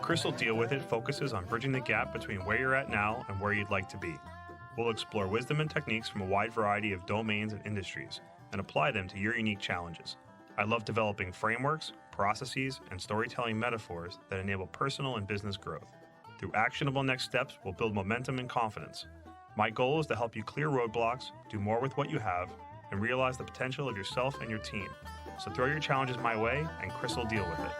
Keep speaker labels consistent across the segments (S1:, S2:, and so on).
S1: Crystal Deal With It focuses on bridging the gap between where you're at now and where you'd like to be. We'll explore wisdom and techniques from a wide variety of domains and industries and apply them to your unique challenges. I love developing frameworks, processes, and storytelling metaphors that enable personal and business growth. Through actionable next steps, we'll build momentum and confidence. My goal is to help you clear roadblocks, do more with what you have, and realize the potential of yourself and your team. So throw your challenges my way, and Chris will deal with it.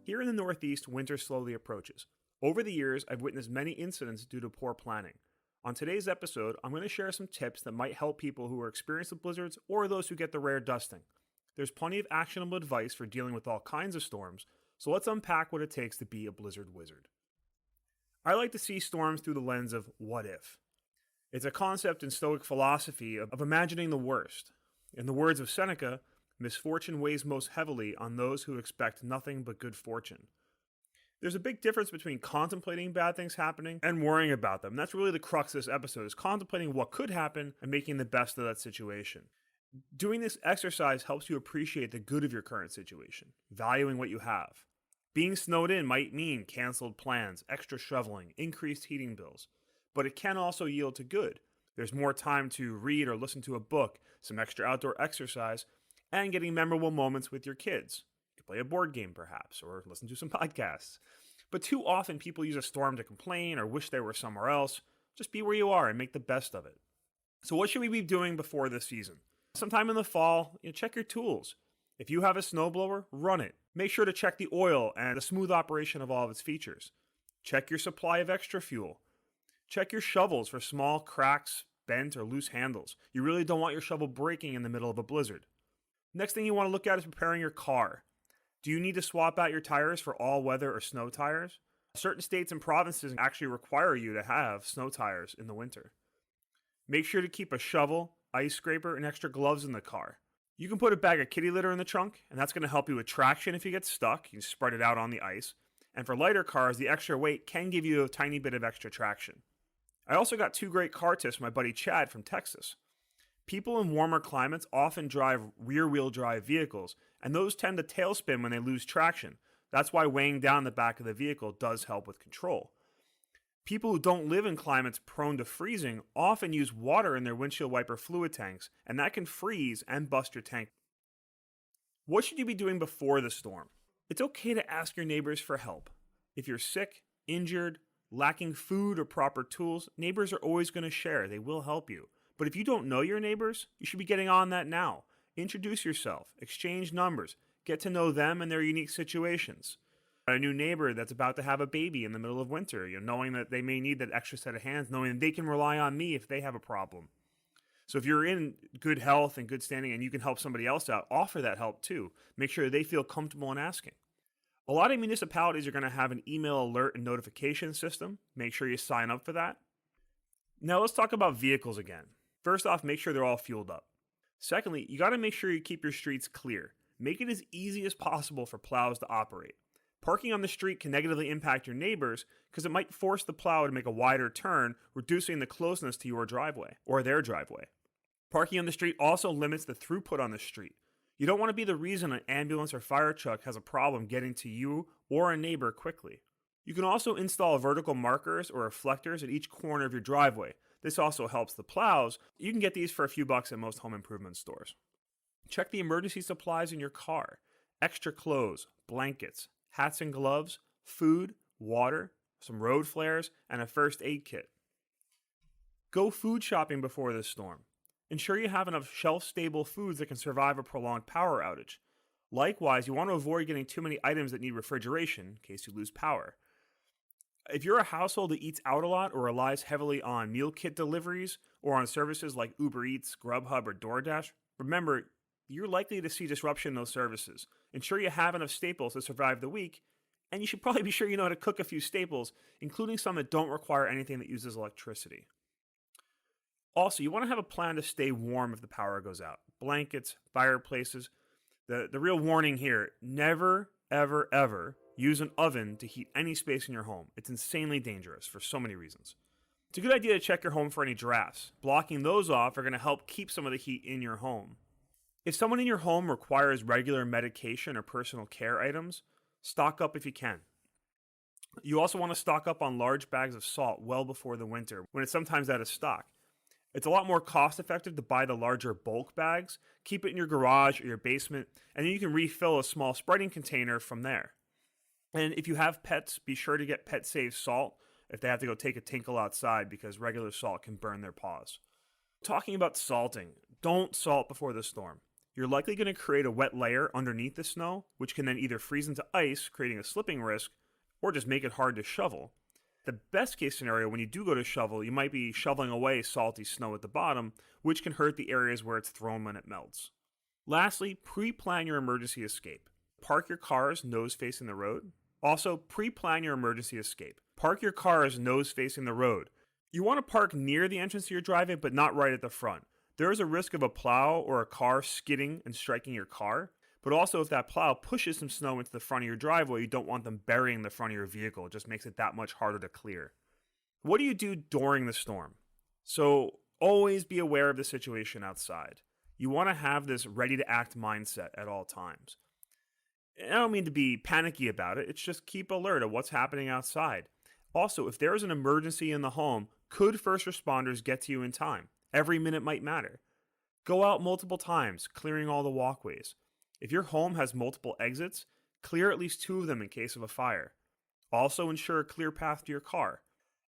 S1: Here in the Northeast, winter slowly approaches. Over the years, I've witnessed many incidents due to poor planning. On today's episode, I'm going to share some tips that might help people who are experienced with blizzards or those who get the rare dusting. There's plenty of actionable advice for dealing with all kinds of storms, so let's unpack what it takes to be a blizzard wizard. I like to see storms through the lens of what if. It's a concept in Stoic philosophy of imagining the worst. In the words of Seneca, misfortune weighs most heavily on those who expect nothing but good fortune. There's a big difference between contemplating bad things happening and worrying about them. That's really the crux of this episode, is contemplating what could happen and making the best of that situation. Doing this exercise helps you appreciate the good of your current situation, valuing what you have. Being snowed in might mean canceled plans, extra shoveling, increased heating bills, but it can also yield to good. There's more time to read or listen to a book, some extra outdoor exercise, and getting memorable moments with your kids. You can play a board game perhaps, or listen to some podcasts. But too often people use a storm to complain or wish they were somewhere else. Just be where you are and make the best of it. So what should we be doing before this season? Sometime in the fall, check your tools. If you have a snowblower, run it. Make sure to check the oil and the smooth operation of all of its features. Check your supply of extra fuel. Check your shovels for small cracks, bent, or loose handles. You really don't want your shovel breaking in the middle of a blizzard. Next thing you want to look at is preparing your car. Do you need to swap out your tires for all weather or snow tires? Certain states and provinces actually require you to have snow tires in the winter. Make sure to keep a shovel, ice scraper, and extra gloves in the car. You can put a bag of kitty litter in the trunk, and that's going to help you with traction if you get stuck. You can spread it out on the ice. And for lighter cars, the extra weight can give you a tiny bit of extra traction. I also got 2 great car tips from my buddy Chad from Texas. People in warmer climates often drive rear-wheel drive vehicles, and those tend to tailspin when they lose traction. That's why weighing down the back of the vehicle does help with control. People who don't live in climates prone to freezing often use water in their windshield wiper fluid tanks, and that can freeze and bust your tank. What should you be doing before the storm? It's okay to ask your neighbors for help. If you're sick, injured, lacking food or proper tools, neighbors are always going to share. They will help you. But if you don't know your neighbors, you should be getting on that now. Introduce yourself, exchange numbers, get to know them and their unique situations. A new neighbor that's about to have a baby in the middle of winter, knowing that they may need that extra set of hands, knowing they can rely on me if they have a problem. So if you're in good health and good standing and you can help somebody else out, offer that help too. Make sure they feel comfortable in asking. A lot of municipalities are going to have an email alert and notification system. Make sure you sign up for that. Now let's talk about vehicles again. First off, make sure they're all fueled up. Secondly, you got to make sure you keep your streets clear. Make it as easy as possible for plows to operate. Parking on the street can negatively impact your neighbors because it might force the plow to make a wider turn, reducing the closeness to your driveway or their driveway. Parking on the street also limits the throughput on the street. You don't want to be the reason an ambulance or fire truck has a problem getting to you or a neighbor quickly. You can also install vertical markers or reflectors at each corner of your driveway. This also helps the plows. You can get these for a few bucks at most home improvement stores. Check the emergency supplies in your car. Extra clothes, blankets, hats and gloves, food, water, some road flares, and a first aid kit. Go food shopping before this storm. Ensure you have enough shelf-stable foods that can survive a prolonged power outage. Likewise, you want to avoid getting too many items that need refrigeration in case you lose power. If you're a household that eats out a lot or relies heavily on meal kit deliveries or on services like Uber Eats, Grubhub, or DoorDash, remember, you're likely to see disruption in those services. Ensure you have enough staples to survive the week, and you should probably be sure you know how to cook a few staples, including some that don't require anything that uses electricity. Also, you want to have a plan to stay warm if the power goes out. Blankets, fireplaces. The real warning here, never, ever, ever use an oven to heat any space in your home. It's insanely dangerous for so many reasons. It's a good idea to check your home for any drafts. Blocking those off are going to help keep some of the heat in your home. If someone in your home requires regular medication or personal care items, stock up if you can. You also want to stock up on large bags of salt well before the winter, when it's sometimes out of stock. It's a lot more cost effective to buy the larger bulk bags, keep it in your garage or your basement, and then you can refill a small spreading container from there. And if you have pets, be sure to get pet safe salt if they have to go take a tinkle outside, because regular salt can burn their paws. Talking about salting, don't salt before the storm. You're likely going to create a wet layer underneath the snow, which can then either freeze into ice, creating a slipping risk, or just make it hard to shovel. The best case scenario, when you do go to shovel, you might be shoveling away salty snow at the bottom, which can hurt the areas where it's thrown when it melts. Lastly, pre-plan your emergency escape. Park your cars nose facing the road. Also, pre-plan your emergency escape. Park your cars nose facing the road. You want to park near the entrance to your driveway, but not right at the front. There is a risk of a plow or a car skidding and striking your car. But also, if that plow pushes some snow into the front of your driveway, you don't want them burying the front of your vehicle. It just makes it that much harder to clear. What do you do during the storm? So always be aware of the situation outside. You want to have this ready-to-act mindset at all times. And I don't mean to be panicky about it. It's just keep alert of what's happening outside. Also, if there is an emergency in the home, could first responders get to you in time? Every minute might matter. Go out multiple times, clearing all the walkways. If your home has multiple exits, clear at least 2 of them in case of a fire. Also ensure a clear path to your car.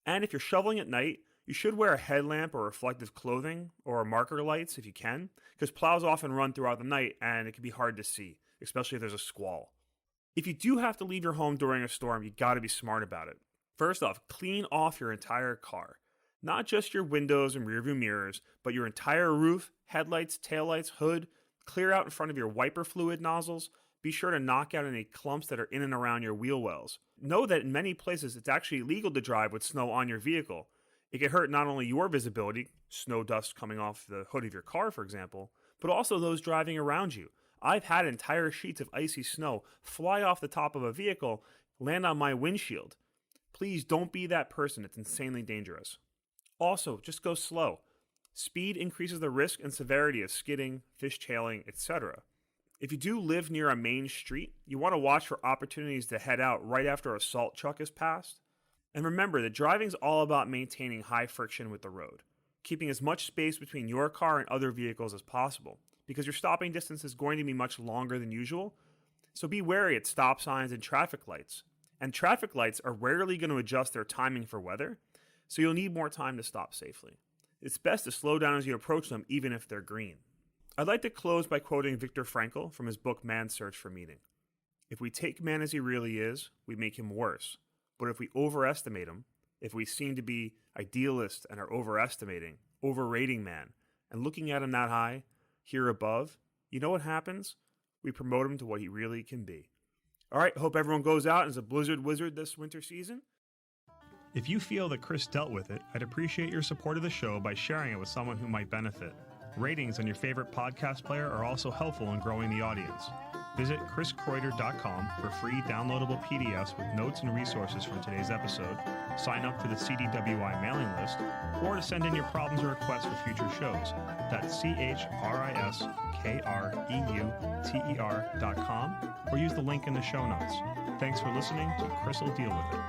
S1: And if you're shoveling at night, you should wear a headlamp or reflective clothing or marker lights if you can, because plows often run throughout the night and it can be hard to see, especially if there's a squall. If you do have to leave your home during a storm, you gotta be smart about it. First off, clean off your entire car. Not just your windows and rearview mirrors, but your entire roof, headlights, taillights, hood. Clear out in front of your wiper fluid nozzles. Be sure to knock out any clumps that are in and around your wheel wells. Know that in many places it's actually illegal to drive with snow on your vehicle. It can hurt not only your visibility, snow dust coming off the hood of your car for example, but also those driving around you. I've had entire sheets of icy snow fly off the top of a vehicle, land on my windshield. Please don't be that person, it's insanely dangerous. Also, just go slow. Speed increases the risk and severity of skidding, fishtailing, etc. If you do live near a main street, you want to watch for opportunities to head out right after a salt truck is passed. And remember that driving is all about maintaining high friction with the road, keeping as much space between your car and other vehicles as possible, because your stopping distance is going to be much longer than usual. So be wary at stop signs and traffic lights. And traffic lights are rarely going to adjust their timing for weather, so you'll need more time to stop safely. It's best to slow down as you approach them, even if they're green. I'd like to close by quoting Viktor Frankl from his book Man's Search for Meaning. If we take man as he really is, we make him worse. But if we overestimate him, if we seem to be idealists and are overrating man, and looking at him that high, here above, you know what happens? We promote him to what he really can be. All right, hope everyone goes out and is a blizzard wizard this winter season. If you feel that Chris dealt with it, I'd appreciate your support of the show by sharing it with someone who might benefit. Ratings on your favorite podcast player are also helpful in growing the audience. Visit chriskreuter.com for free downloadable PDFs with notes and resources from today's episode, sign up for the CDWI mailing list, or to send in your problems or requests for future shows. That's CHRISKREUTER.com, or use the link in the show notes. Thanks for listening to Chris Will Deal With It.